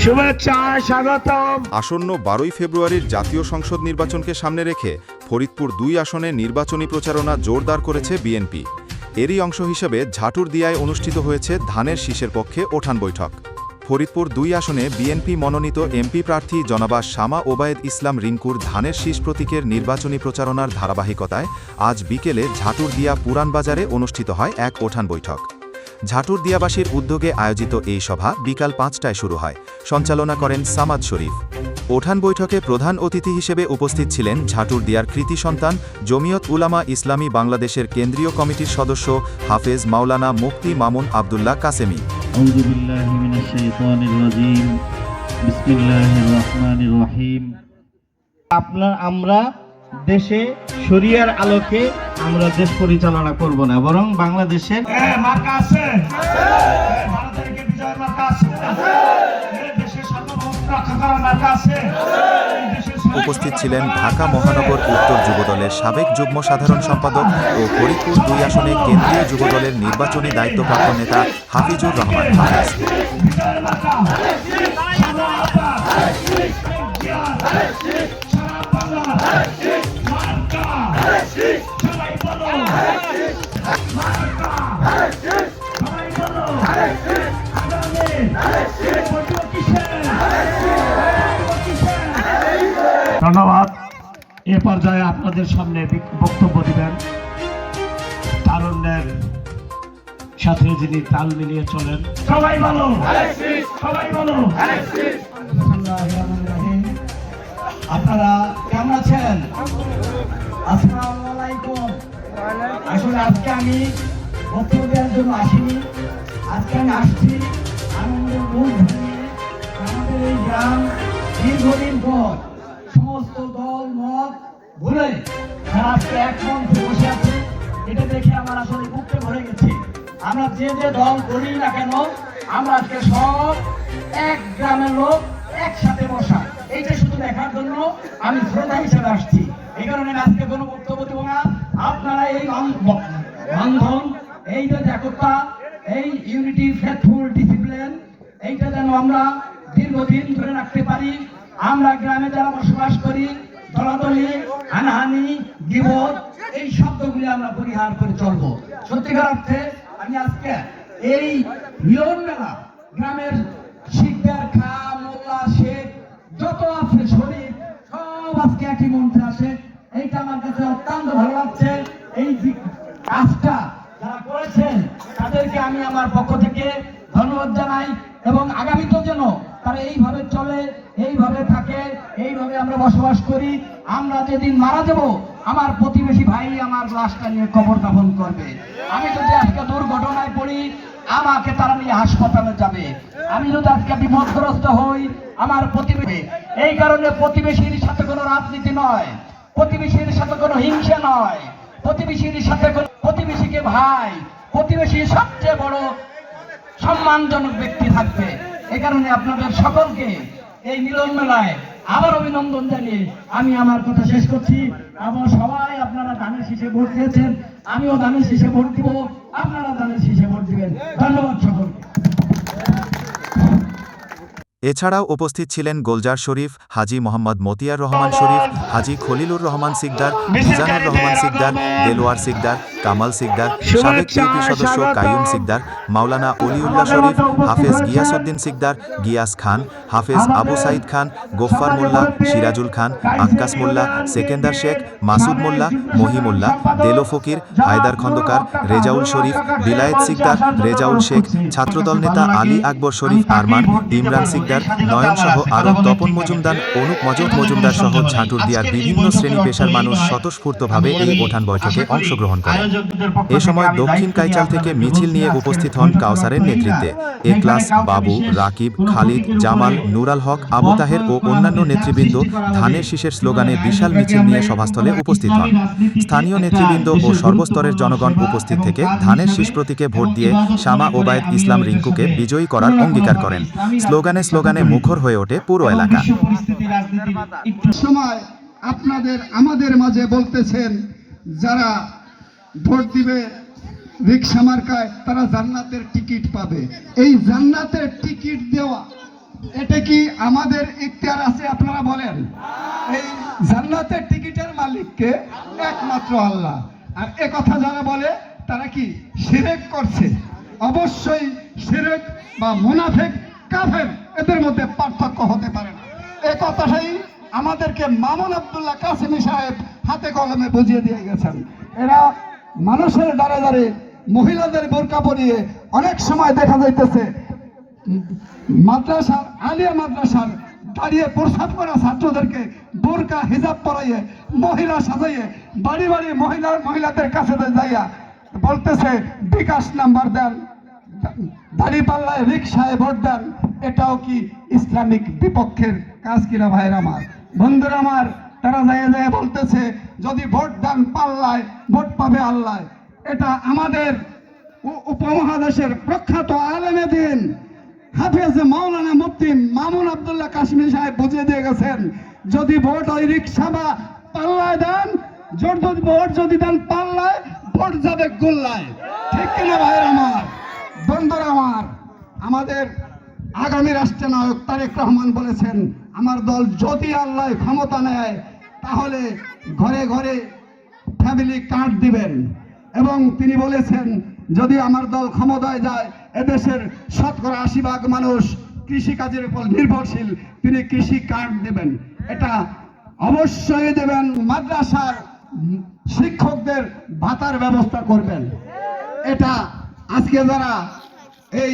শুভেচ্ছা, স্বাগতম। আসন্ন 12ই ফেব্রুয়ারির জাতীয় সংসদ নির্বাচনকে সামনে রেখে ফরিদপুর 2 আসনে নির্বাচনী প্রচারণা জোরদার করেছে বিএনপি। এরই অংশ হিসেবে ঝাটুরদিয়ায় অনুষ্ঠিত হয়েছে ধানের শীষের পক্ষে ওঠান বৈঠক। ফরিদপুর 2 আসনে বিএনপি মনোনীত এমপি প্রার্থী জনাবা শামা ওবায়েদ ইসলাম রিঙ্কুর ধানের শীষ প্রতীকের নির্বাচনী প্রচারণার ধারাবাহিকতায় আজ বিকেলে ঝাটুরদিয়া পুরানবাজারে অনুষ্ঠিত হয় এক ওঠান বৈঠক। ঝাটুরদিয়াবাসীর উদ্যোগে আয়োজিত এই সভা বিকাল 5টায় শুরু হয়। সঞ্চালনা করেন সামাদ শরীফ। ওঠান বৈঠকে প্রধান অতিথি হিসেবে উপস্থিত ছিলেন ঝাটুরদিয়ার কৃতি সন্তান জমিয়ত উলামা ইসলামী বাংলাদেশের কেন্দ্রীয় কমিটির সদস্য হাফেজ মাওলানা মুফতি মামুন আবদুল্লাহ কাসেমি। আউযু বিল্লাহি মিনাশ শাইতানির রাজীম। বিসমিল্লাহির রাহমানির রহিম। আমরা দেশে শরিয়ার আলোকে আমরা দেশ পরিচালনা করব না, বরং বাংলাদেশের মার্কা আছে, ভারতের কি বিজয় মার্কা আছে, দেশের সার্বভৌমত্ব রক্ষা করার মার্কা আছে। উপস্থিত ছিলেন ঢাকা মহানগর উত্তর যুবদলের সাবেক যুগ্ম সাধারণ সম্পাদক ও ফরিদপুর 2 আসনে কেন্দ্রীয় যুবদলের নির্বাচনী দায়িত্বপ্রাপ্ত নেতা হাফিজুর রহমান হাফিজ। ধন্যবাদ। এ পর্যায়ে আপনাদের সামনে বক্তব্য দিবেন তারুণ্যের সাথে যিনি তাল মিলিয়ে চলেন। সবাই বলো, সবাই বলো। আপনারা কেমন আছেন? আসসালামু আলাইকুম। আসলে আজকে আমি বক্তব্য দেওয়ার জন্য আসিনি, আজকে আমি আসছি আনন্দের মূল নিয়ে। আমাদের এই গ্রাম দীর্ঘদিন পর সমস্ত দল মত ভুলে যারা আজকে এক মঞ্চে বসে আছে, এটা দেখে আমার আসলে বুকটা ভরে গেছে। আমরা যে যে দল করি না কেন, আমরা আজকে সব এক গ্রামের লোক একসাথে বসা, এইটা শুধু দেখার জন্য আমি শ্রোতা হিসেবে আসছি। এই কারণে আজকে কোনো বক্তব্য দেব না। আপনারা এই বন্ধন, এই যে একতা, এই ইউনিটি, ফেথফুল, ডিসিপ্লিন, এইটা যেন আমরা দীর্ঘদিন ধরে রাখতে পারি। আমরা গ্রামে যারা বসবাস করি, দলাদলি, হানাহানি, গীবত, এই শব্দগুলি আমরা পরিহার করে চলবো। সত্যিকার অর্থে আমি আজকে এই মিলন মেলা, গ্রামের শিকদার, খা, মোল্লা, শেখ যত আছে শরীর, সব আজকে একই মন্ত্রে আসে। এইটা আমার কাছে অত্যন্ত ভালো লাগছে। এই কাজটা যারা করেছেন তাদেরকে আমি আমার পক্ষ থেকে ধন্যবাদ জানাই, এবং আগামীতে যেন তারা এইভাবে চলে, এইভাবে থাকে, এইভাবে আমরা বসবাস করি। আমরা যেদিন মারা যাব, আমার প্রতিবেশী ভাই আমার লাশটা নিয়ে কবর দাফন করবে। আমি যদি আজকে দুর্ঘটনায় পড়ি, আমাকে তারা নিয়ে হাসপাতালে যাবে। আমি যদি আজকে বিপদগ্রস্ত হই, আমার প্রতিবেশী। এই কারণে প্রতিবেশীর সাথে কোনো রাজনীতি নয়, প্রতিবেশীর সাথে কোনো হিংসা নয়, প্রতিবেশীর সাথে প্রতিবেশীকে ভাই, প্রতিবেশীর সবচেয়ে বড় সম্মানজনক ব্যক্তি থাকবে। এই কারণে আপনাদের সকলকে এই মিলন মেলায় আবার অভিনন্দন জানিয়ে আমি আমার কথা শেষ করছি। এবং সবাই আপনারা ধানের শীষে ভোট দিয়েছেন, আমিও ধানের শীষে ভোট দিব, আপনারা ধানের শীষে ভোট দিবেন। ধন্যবাদ সকলকে। এছাড়াও উপস্থিত ছিলেন গোলজার শরীফ, হাজী মোহাম্মদ মতিয়ার রহমান শরীফ, হাজী খলিলুর রহমান সিকদার, মিজানুর রহমান সিকদার, দেলোয়ার সিকদার, কামাল সিকদার, সাবেক ইউপি সদস্য কাইয়ুম সিকদার, মাওলানা অলিউল্লাহ শরীফ, হাফেজ গিয়াসউদ্দিন সিকদার, গিয়াস খান, হাফেজ আবু সাইদ খান, গোফফার মোল্লা, সিরাজুল খান, আক্কাস মোল্লা, সেকেন্দার শেখ, মাসুদ মোল্লা, মহিমুল্লা, দেলো ফকির, হায়দার খন্দকার, রেজাউল শরীফ, বিলায়েত সিকদার, রেজাউল শেখ, ছাত্রদল নেতা আলী আকবর শরীফ আরমান, ইমরান সিকদার, নয়ন সহ আরো তপন মজুমদার, অনুপ মজুমদার সহ ঝাটুরদিয়ার বিভিন্ন শ্রেণী পেশার মানুষ স্বতঃস্ফূর্তভাবে এই ওঠান বৈঠকে অংশগ্রহণ করেন। এ সময় দক্ষিণ কাইচাল থেকে মিছিল নিয়ে উপস্থিত হন কাউসারের নেতৃত্বে এ ক্লাস, বাবু, রাকিব, খালিদ, জামাল, নুরাল হক, আবু তাহের ও অন্যান্য নেতৃবৃন্দ ধানের শীষের স্লোগানে বিশাল মিছিল নিয়ে সভাস্থলে উপস্থিত হন। স্থানীয় নেতৃবৃন্দ ও সর্বস্তরের জনগণ উপস্থিত থেকে ধানের শীষ প্রতীকে ভোট দিয়ে শামা ওবায়েদ ইসলাম রিঙ্কুকে বিজয়ী করার অঙ্গীকার করেন। স্লোগানে স্লোগানে মুখর হয়ে ওঠে পুরো এলাকা। সময় আপনাদের আমাদের মাঝে বলতেছেন যারা ভোট দিবে রিকশা মার্কায় তারা জান্নাতের টিকিট পাবে। এই জান্নাতের টিকিট দেওয়া এটা কি আমাদের ইখতিয়ার আছে? আপনারা বলেন। এই জান্নাতের টিকিটের মালিককে একমাত্র আল্লাহ। আর এ কথা যারা বলে তারা কি শিরক করছে? অবশ্যই শিরক বা মুনাফিক, কাফের, এদের মধ্যে পার্থক্য হতে পারে না। এই কথাটাই আমাদেরকে মামুন আব্দুল্লাহ কাসেমি সাহেব হাতে কলমে বুঝিয়ে দিয়ে গেছেন। এরা মানুষের দ্বারে দ্বারে মহিলাদের বোরকা পরিয়ে অনেক সময় দেখা যাইতেছে মাদ্রাসার, আলিয়া মাদ্রাসার দাঁড়িয়ে প্রসাব করা ছাত্রদেরকে বোরকা হিজাব পরাইয়ে মহিলা সাজাইয়ে বাড়ি বাড়ি মহিলাদের কাছে যাইয়া বলতেছে বিকাশ নাম্বার দেন, দাঁড়িপাল্লায় রিক্সায় ভোট দেন। এটাও কি ইসলামিক বিপক্ষের কাজ কিনা ভাইয়ের আমার, বন্ধুরা আমার? তারা যায় যায় বলতেছে যদি ভোট দেন পাল্লায়, ভোট পাবে আল্লাহ। এটা আমাদের উপমহাদেশের প্রখ্যাত আলেমে দিন হাফেজ মাওলানা মুফতি মামুন আব্দুল্লাহ কাশ্মীর সাহেব বুঝিয়ে দিয়ে গেছেন, যদি ভোট ওই রিক্সা বা পাল্লায় দেন, ভোট যদি দেন পাল্লায়, ভোট যাবে গোল্লায়। ঠিক কিনা ভাইয়ের আমার, বন্ধুরা আমার? আমাদের আগামী রাষ্ট্রনায়ক তারেক রহমান বলেছেন, আমার দল যদি আল্লাহ ক্ষমতা নেয় তাহলে ঘরে ঘরে ফ্যামিলি কার্ড দিবেন। এবং তিনি বলেছেন যদি আমার দল ক্ষমতায় যায় এদেশের 80% মানুষ কৃষিকাজের উপর নির্ভরশীল, তিনি কৃষি কার্ড দেবেন। এটা অবশ্যই দেবেন। মাদ্রাসার শিক্ষকদের ভাতার ব্যবস্থা করবেন। এটা আজকে যারা এই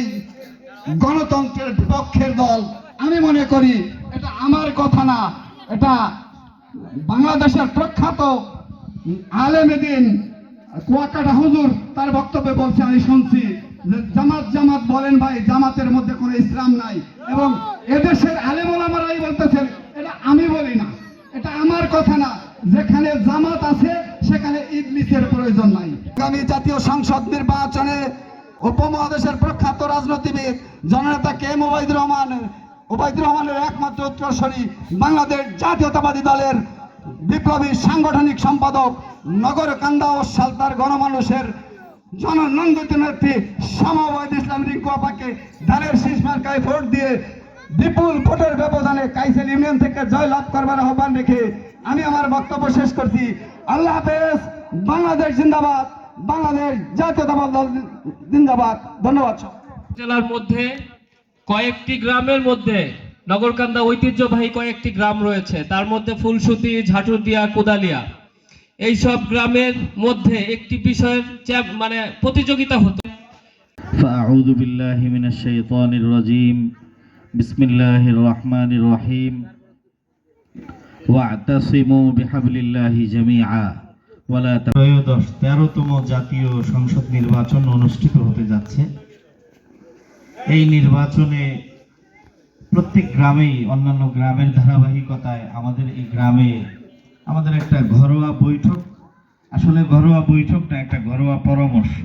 গণতন্ত্রের বিপক্ষের দল, আমি মনে করি এটা আমার কথা না, এটা বাংলাদেশের প্রখ্যাত আলেমে দিন কুয়াকাটা হুজুর তার বক্তব্যে বলছে, আমি শুনছি যে জামাত বলেন ভাই, জামাতের মধ্যে কোনো ইসলাম নাই। এবং এদেশের আলেম ওলামারাই বলতেছেন, এটা আমি বলি না, এটা আমার কথা না, যেখানে জামাত আছে সেখানে ইবলিসের প্রয়োজন নাই। আগামী জাতীয় সংসদ নির্বাচনে উপমহাদেশের প্রখ্যাত রাজনীতিবিদ জননেতা কে এম ওবায়দুর রহমানের একমাত্র উত্তরসূরি, বাংলাদেশ জাতীয়তাবাদী দলের বিপ্লবী সাংগঠনিক সম্পাদক, নগরকান্দা ও সালতার গণমানুষের জননন্দিত নেত্রী শামাওয়াহিদ ইসলাম রিঙ্কু আপাকে ধানের শীষ মার্কায় ভোট দিয়ে বিপুল ভোটের ব্যবধানে কাইসেল ইউনিয়ন থেকে জয় লাভ করবার আহ্বান রেখে আমি আমার বক্তব্য শেষ করছি। আল্লাহ হাফেজ। বাংলাদেশ জিন্দাবাদ, বাংলাদেশ জাতীয়তাবাদী দল জিন্দাবাদ। ধন্যবাদ। জেলার মধ্যে কয়েকটি গ্রামের মধ্যে নগরকান্দা ঐতিহ্যবাহী কয়েকটি গ্রাম রয়েছে, তার মধ্যে ফুলসুতি, ঝাটুরদিয়া, কোদালিয়া, এই সব গ্রামের মধ্যে একটি বিষয়ের মানে প্রতিযোগিতা হতো। فأعوذ بالله من الشيطان الرجيم بسم الله الرحمن الرحيم واعتصموا بحبل الله جميعا ولا ত্রয়োদশ 13তম জাতীয় সংসদ নির্বাচন অনুষ্ঠিত হতে যাচ্ছে। এই নির্বাচনে প্রত্যেক গ্রামেই অন্যান্য গ্রামের ধারাবাহিকতায় আমাদের এই গ্রামে আমাদের একটা ঘরোয়া বৈঠক, আসলে ঘরোয়া বৈঠক না, একটা ঘরোয়া পরামর্শ,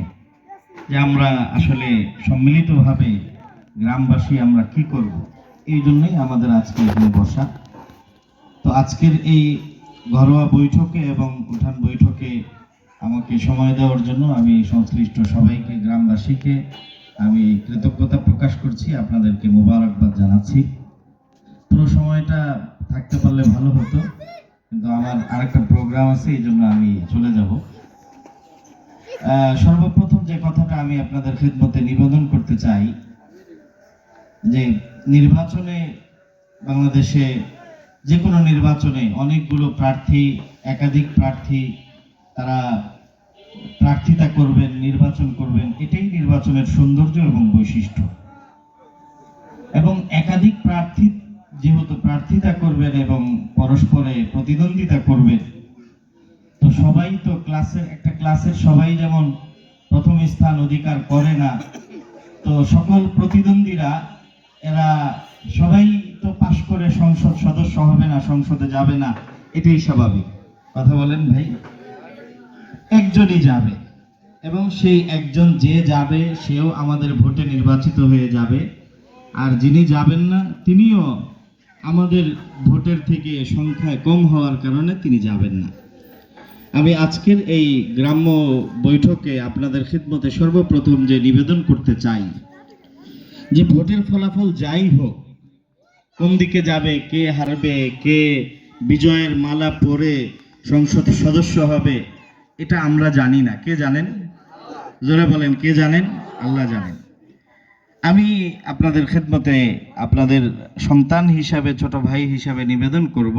যে আমরা আসলে সম্মিলিতভাবে গ্রামবাসী আমরা কি করব, এই জন্যই আমাদের আজকে এখানে বসা। তো আজকের এই ঘরোয়া বৈঠকে এবং উঠান বৈঠকে আমাকে সময় দেওয়ার জন্য আমি সংশ্লিষ্ট সবাইকে, গ্রামবাসীকে আমি কৃতজ্ঞতা প্রকাশ করছি, আপনাদেরকে মোবারকবাদ জানাচ্ছি। পুরো সময়টা থাকতে পারলে ভালো হতো, কিন্তু আমার আরেকটা প্রোগ্রাম আছে, এই জন্য আমি চলে যাব। সর্বপ্রথম যে কথাটা আমি আপনাদের খিদমতে নিবেদন করতে চাই, যে নির্বাচনে, বাংলাদেশে যে কোনো নির্বাচনে অনেকগুলো প্রার্থী, একাধিক প্রার্থী তারা প্রার্থিতা করবেন, নির্বাচন করবেন, এটাই নির্বাচনের সৌন্দর্য এবং বৈশিষ্ট্য। এবং একাধিক প্রার্থী যেহেতু প্রার্থিতা করবেন এবং পরস্পরে প্রতিদ্বন্দ্বিতা করবেন, তো সবাই তো একটা ক্লাসের সবাই যেমন প্রথম স্থান অধিকার করে না, তো সকল প্রতিদ্বন্দ্বীরা এরা সবাই তো পাশ করে সংসদ সদস্য হবে না, সংসদে যাবে না, এটাই স্বাভাবিক। কথা বলেন ভাই? একজনই যাবে, এবং সেই একজন যে যাবে সেও আমাদের ভোটে নির্বাচিত হয়ে যাবে, আর যিনি যাবেন না তিনিও আমাদের ভোটের থেকে সংখ্যায় কম হওয়ার কারণে তিনি যাবেন না। আমি আজকের এই গ্রাম্য বৈঠকে আপনাদের খিদমতে সর্বপ্রথম যে নিবেদন করতে চাই, যে ভোটের ফলাফল যাই হোক, কোন দিকে যাবে, কে হারবে, কে বিজয়ের মালা পরে সংসদ সদস্য হবে, এটা আমরা জানি না। কে জানেন? জোরে বলেন, কে জানেন? আল্লাহ জানেন। আমি আপনাদের খেদমতে আপনাদের সন্তান হিসাবে, ছোট ভাই হিসাবে নিবেদন করব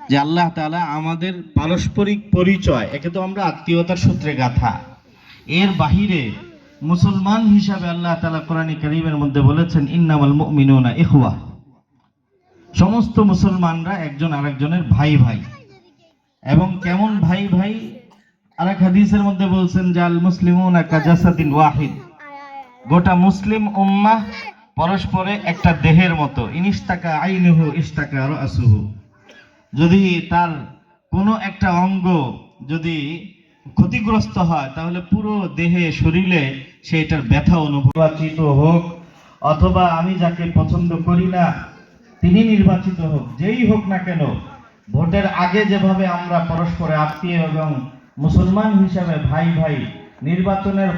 যে আল্লাহ তাআলা আমাদের পারস্পরিক পরিচয়, একে তো আমরা আত্মীয়তার সূত্রে গাথা, এর বাহিরে মুসলমান হিসাবে আল্লাহ তাআলা কোরআনে কারীমের মধ্যে বলেছেন ইন্নামাল মুমিনুনা ইখওয়া, সমস্ত মুসলমানরা একজন আরেকজনের ভাই ভাই। এবং কেমন ভাই ভাই? আরেক হাদিসের মধ্যে বলছেন যে আল মুসলিমুনা কাজাসাদিন ওয়াহিদ, গোটা মুসলিম উম্মাহ পরস্পরে একটা দেহের মতো। ইনিস্তাকা আইনুহু ইস্তাকা রাসুহু, যদি তার কোনো একটা অঙ্গ যদি ক্ষতিগ্রস্ত হয় তাহলে পুরো দেহে শরীরে সেটার ব্যথা অনুভব। নির্বাচিত হোক অথবা আমি যাকে পছন্দ করি না তিনি নির্বাচিত হোক, যেই হোক না কেন, ভোটের আগে যেভাবে আমরা পরস্পরে আত্মীয় এবং মুসলমান হিসাবে ভাই ভাই, নির্বাচনের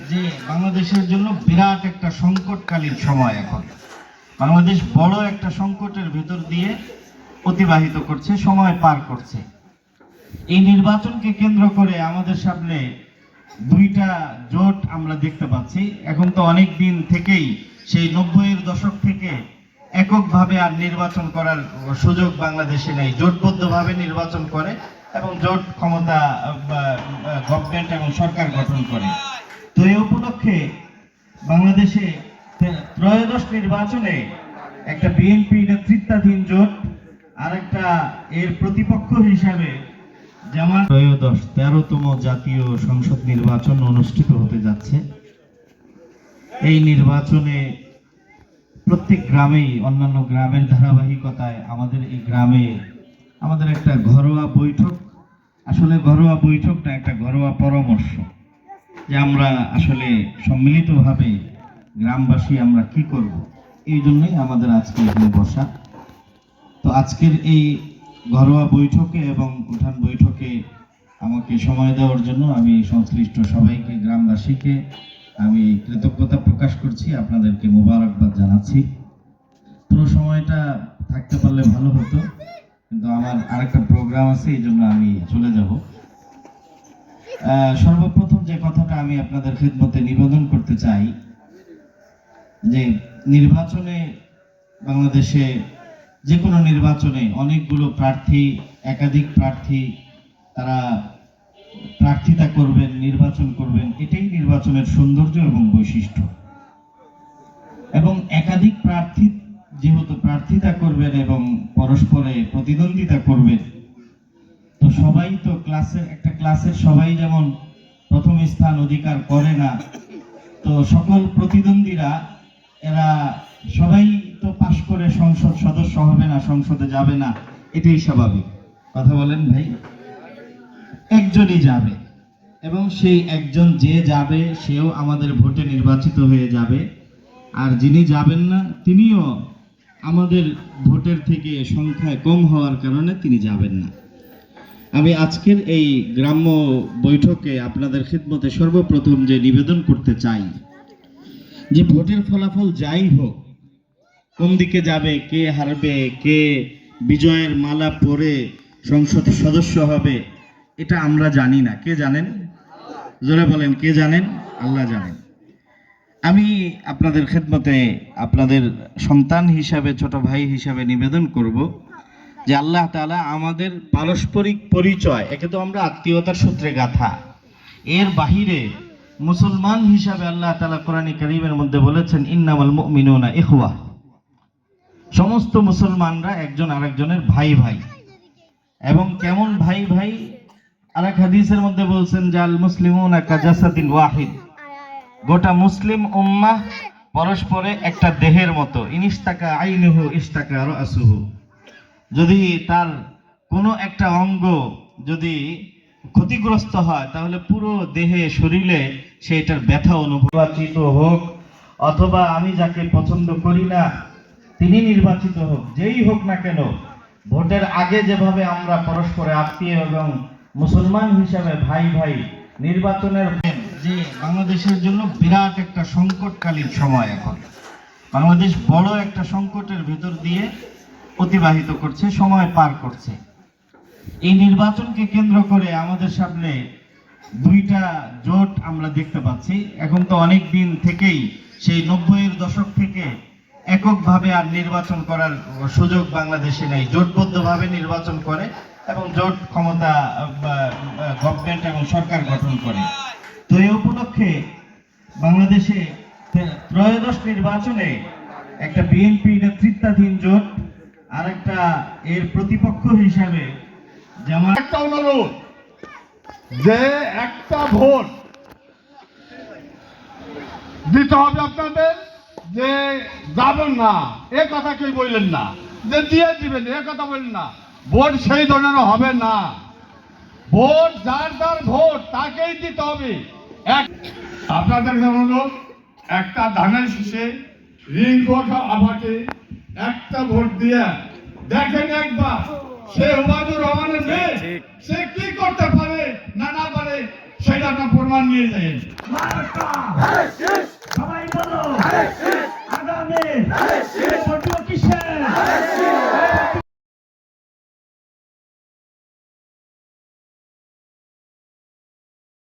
যে বাংলাদেশের জন্য বিরাট একটা সংকটকালীন সময়, এখন বাংলাদেশ বড় একটা সংকটের ভেতর দিয়ে অতিবাহিত করছে, সময় পার করছে। এই নির্বাচনকে কেন্দ্র করে আমাদের সামনে দুইটা জোট আমরা দেখতে পাচ্ছি। এখন তো অনেক দিন থেকেই, সেই 90-এর দশক থেকে এককভাবে আর নির্বাচন করার সুযোগ বাংলাদেশে নেই, জোটবদ্ধভাবে নির্বাচন করে এবং জোট ক্ষমতা গভর্নমেন্ট এবং সরকার গঠন করে। তো এই উপলক্ষে বাংলাদেশে ত্রয়োদশ নির্বাচনে একটা বিএনপি নেতৃত্বাধীন জোট আর একটা এর প্রতিপক্ষ হিসাবে জামাত, ত্রয়োদশ 13তম জাতীয় সংসদ নির্বাচন অনুষ্ঠিত হতে যাচ্ছে। এই নির্বাচনে প্রত্যেক গ্রামেই, অন্যান্য গ্রামের ধারাবাহিকতায় আমাদের এই গ্রামে আমাদের একটা ঘরোয়া বৈঠক, আসলে ঘরোয়া বৈঠক না, একটা ঘরোয়া পরামর্শ, যে আমরা আসলে সম্মিলিতভাবে গ্রামবাসী আমরা কি করব, এই জন্যই আমাদের আজকে এখানে বসা। তো আজকের এই ঘরোয়া বৈঠকে এবং উঠান বৈঠকে আমাকে সময় দেওয়ার জন্য আমি সংশ্লিষ্ট সবাইকে, গ্রামবাসীকে আমি কৃতজ্ঞতা প্রকাশ করছি, আপনাদেরকে মোবারকবাদ জানাচ্ছি। পুরো সময়টা থাকতে পারলে ভালো হতো, কিন্তু আমার আরেকটা প্রোগ্রাম আছে, এই জন্য আমি চলে যাব। সর্বপ্রথম যে কথাটা আমি আপনাদের খেদমতে নিবেদন করতে চাই যে নির্বাচনে, বাংলাদেশে যে কোনো নির্বাচনে অনেকগুলো প্রার্থী, একাধিক প্রার্থী তারা প্রার্থিতা করবেন, নির্বাচন করবেন, এটাই নির্বাচনের সৌন্দর্য এবং বৈশিষ্ট্য। এবং একাধিক প্রার্থী যেহেতু প্রার্থিতা করবেন এবং পরস্পরে প্রতিদ্বন্দ্বিতা করবেন, তো সবাই তো ক্লাসের সবাই যেমন প্রথম স্থান অধিকার করে না, তো সকল প্রতিদ্বন্দ্বীরা এরা সবাই তো পাশ করে সংসদ সদস্য হবে না, সংসদে যাবে না, এটাই স্বাভাবিক। কথা বলেন ভাই? একজনই যাবে, এবং সেই একজন যে যাবে সেও আমাদের ভোটে নির্বাচিত হয়ে যাবে, আর যিনি যাবেন না তিনিও আমাদের ভোটের থেকে সংখ্যায় কম হওয়ার কারণে তিনি যাবেন না। আমি আজকের এই গ্রাম্য বৈঠকে আপনাদের খিদমতে সর্বপ্রথম যে নিবেদন করতে চাই যে ভোটের ফলাফল যাই হোক, কোন দিকে যাবে, কে হারবে, কে বিজয়ের মালা পরে সংসদ সদস্য হবে, এটা আমরা জানি না। কে জানেন? জোরে বলেন, কে জানেন? আল্লাহ জানেন। আমি আপনাদের খেদমতে আপনাদের সন্তান হিসাবে, ছোট ভাই হিসাবে নিবেদন করব যে আল্লাহ তাআলা আমাদের পারস্পরিক পরিচয়, একে তো আমরা আত্মীয়তার সূত্রে গাথা, এর বাহিরে মুসলমান হিসাবে আল্লাহ তাআলা কোরআনে কারীমের মধ্যে বলেছেন ইন্নামাল মুমিনুনা ইখওয়া, সমস্ত মুসলমানরা একজন আরেকজনের ভাই ভাই। এবং কেমন ভাই ভাই? আরেক হাদিসের মধ্যে বলছেন যে আল মুসলিমুনা কাজাসাদিন ওয়াহিদ, গোটা মুসলিম উম্মাহ পরস্পরে একটা দেহের মতো। ইনিস্তাকা আইনুহু ইস্তাকা রাসুহু, যদি তার কোনো একটা অঙ্গ যদি ক্ষতিগ্রস্ত হয় তাহলে পুরো দেহে শরীরে সেটার ব্যথা অনুভব। নির্বাচিত হোক অথবা আমি যাকে পছন্দ করি না তিনি নির্বাচিত হোক, যেই হোক না কেন, ভোটের আগে যেভাবে আমরা পরস্পরে আত্মীয় এবং মুসলমান হিসাবে ভাই ভাই, নির্বাচনের যে বাংলাদেশের জন্য বিরাট একটা সংকটকালীন সময়, এখন বাংলাদেশ বড় একটা সংকটের ভেতর দিয়ে অতিবাহিত করছে, সময় পার করছে। এই নির্বাচনকে কেন্দ্র করে আমাদের সামনে দুইটা জোট আমরা দেখতে পাচ্ছি। এখন তো অনেক দিন থেকেই সেই 90-এর দশক থেকে এককভাবে আর নির্বাচন করার সুযোগ বাংলাদেশে নেই, জোটবদ্ধভাবে নির্বাচন করে এবং জোট ক্ষমতা গভর্নমেন্ট এবং সরকার গঠন করে। তো এই উপলক্ষে বাংলাদেশে ত্রয়োদশ নির্বাচনে একটা বিএনপি নেতৃত্বাধীন জোট আর একটা এর প্রতিপক্ষ হিসাবে যেমন একটা অনুরোধ যে একটা ভোট দিতে হবে আপনাদের, যে যাবেন না এ কথা কেউ বললেন না, যে দিয়ে দিবেন এ কথা বললেন না। ভোট সেই ধরনের হবে না, ভোট যার যার ভোট তাকেই দিতে হবে। আপনাদের অনুরোধ, একটা ধানের শীষে রিং ভোট আমাকে একটা ভোট দিয়ে দেখেন একবার সে হুমায়ুর রহমানের মেয়ে, সে কি করতে পারে না না পারে সেটা আপনার প্রমাণ নিয়ে যায়। সবাই বলো আগামী ভোট কিসে